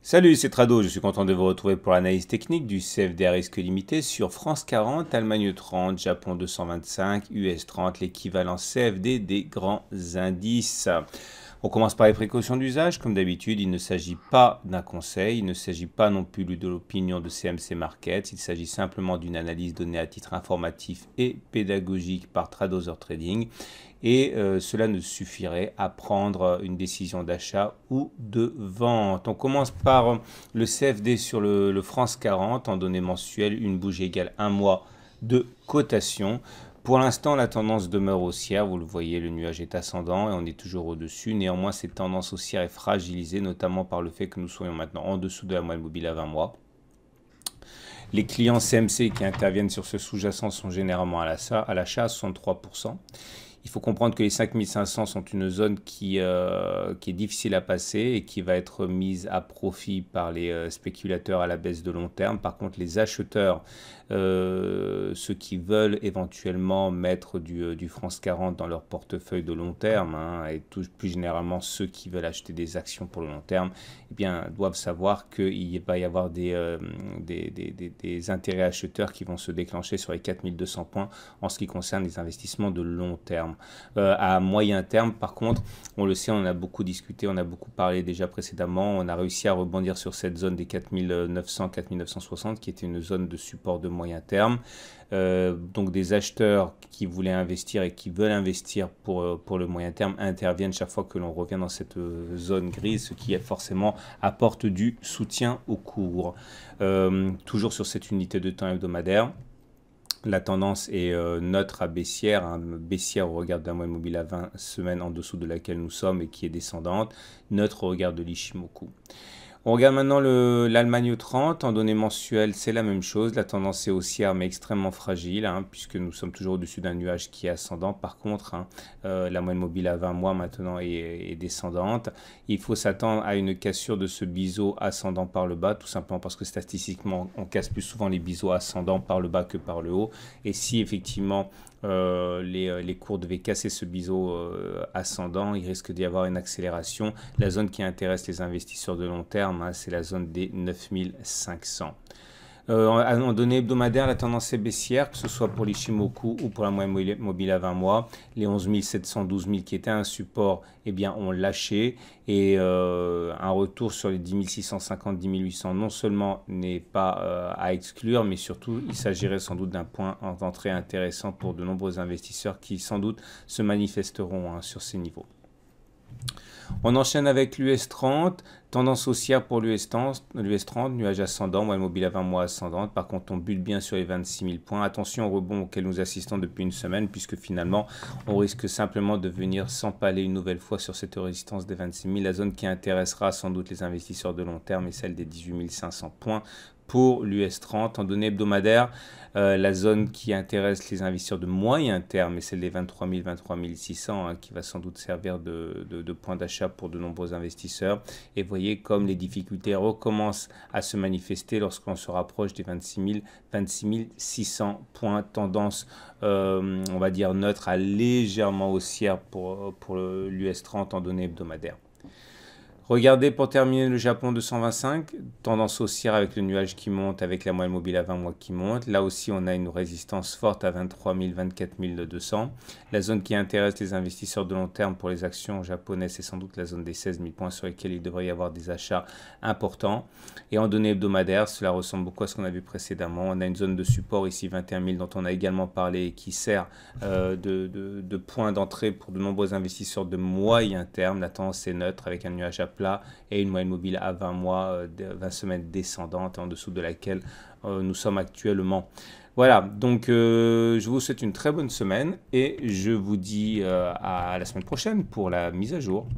Salut, c'est Trado, je suis content de vous retrouver pour l'analyse technique du CFD à risque limité sur France 40, Allemagne 30, Japon 225, US 30, l'équivalent CFD des grands indices. On commence par les précautions d'usage. Comme d'habitude, il ne s'agit pas d'un conseil, il ne s'agit pas non plus de l'opinion de CMC Markets, il s'agit simplement d'une analyse donnée à titre informatif et pédagogique par Tradozer Trading. Et cela ne suffirait à prendre une décision d'achat ou de vente. On commence par le CFD sur le France 40 en données mensuelles, une bougie égale un mois de cotation. Pour l'instant, la tendance demeure haussière. Vous le voyez, le nuage est ascendant et on est toujours au-dessus. Néanmoins, cette tendance haussière est fragilisée, notamment par le fait que nous soyons maintenant en dessous de la moyenne mobile à 20 mois. Les clients CMC qui interviennent sur ce sous-jacent sont généralement à l'achat à 63%. Il faut comprendre que les 5500 sont une zone qui est difficile à passer et qui va être mise à profit par les spéculateurs à la baisse de long terme. Par contre, les acheteurs, ceux qui veulent éventuellement mettre du France 40 dans leur portefeuille de long terme, et plus généralement ceux qui veulent acheter des actions pour le long terme, eh bien, doivent savoir qu'il va y avoir des intérêts acheteurs qui vont se déclencher sur les 4200 points en ce qui concerne les investissements de long terme. À moyen terme, par contre, on le sait, on en a beaucoup discuté, on a beaucoup parlé déjà précédemment, on a réussi à rebondir sur cette zone des 4900-4960 qui était une zone de support de moyen terme. Donc des acheteurs qui voulaient investir et qui veulent investir pour le moyen terme interviennent chaque fois que l'on revient dans cette zone grise, ce qui forcément apporte du soutien au cours. Toujours sur cette unité de temps hebdomadaire. La tendance est neutre à baissière, baissière au regard d'un moyenne mobile à 20 semaines en dessous de laquelle nous sommes et qui est descendante, neutre au regard de l'Ishimoku. On regarde maintenant l'Allemagne 30, en données mensuelles, c'est la même chose, la tendance est haussière mais extrêmement fragile, puisque nous sommes toujours au-dessus d'un nuage qui est ascendant. Par contre, la moyenne mobile à 20 mois maintenant est descendante. Il faut s'attendre à une cassure de ce biseau ascendant par le bas, tout simplement parce que statistiquement, on casse plus souvent les biseaux ascendants par le bas que par le haut. Et si effectivement les cours devaient casser ce biseau ascendant, il risque d'y avoir une accélération. La zone qui intéresse les investisseurs de long terme, c'est la zone des 9500. En données hebdomadaires, la tendance est baissière, que ce soit pour l'Ishimoku ou pour la moyenne mobile à 20 mois. Les 11 700, 12 000 qui étaient un support, eh bien, ont lâché. Et un retour sur les 10 650, 10 800 non seulement n'est pas à exclure, mais surtout, il s'agirait sans doute d'un point d'entrée intéressant pour de nombreux investisseurs qui sans doute se manifesteront sur ces niveaux. On enchaîne avec l'US 30, tendance haussière pour l'US 30, nuage ascendant, moyenne mobile à 20 mois ascendante. Par contre, on bute bien sur les 26 000 points. Attention au rebond auquel nous assistons depuis une semaine, puisque finalement, on risque simplement de venir s'empaler une nouvelle fois sur cette résistance des 26 000. La zone qui intéressera sans doute les investisseurs de long terme est celle des 18 500 points. Pour l'US 30, en données hebdomadaires, la zone qui intéresse les investisseurs de moyen terme est celle des 23 000, 23 600, qui va sans doute servir de point d'achat pour de nombreux investisseurs. Et voyez comme les difficultés recommencent à se manifester lorsqu'on se rapproche des 26 600 points. Tendance, on va dire, neutre à légèrement haussière pour l'US 30 en données hebdomadaires. Regardez pour terminer le Japon 225, tendance haussière avec le nuage qui monte, avec la moyenne mobile à 20 mois qui monte. Là aussi, on a une résistance forte à 23 000, 24 200. La zone qui intéresse les investisseurs de long terme pour les actions japonaises, c'est sans doute la zone des 16 000 points sur lesquels il devrait y avoir des achats importants. Et en données hebdomadaires, cela ressemble beaucoup à ce qu'on a vu précédemment. On a une zone de support ici, 21 000, dont on a également parlé et qui sert de point d'entrée pour de nombreux investisseurs de moyen terme. La tendance est neutre avec un nuage à plat et une moyenne mobile à 20 mois, 20 semaines descendante en dessous de laquelle nous sommes actuellement. Voilà, donc je vous souhaite une très bonne semaine et je vous dis à la semaine prochaine pour la mise à jour.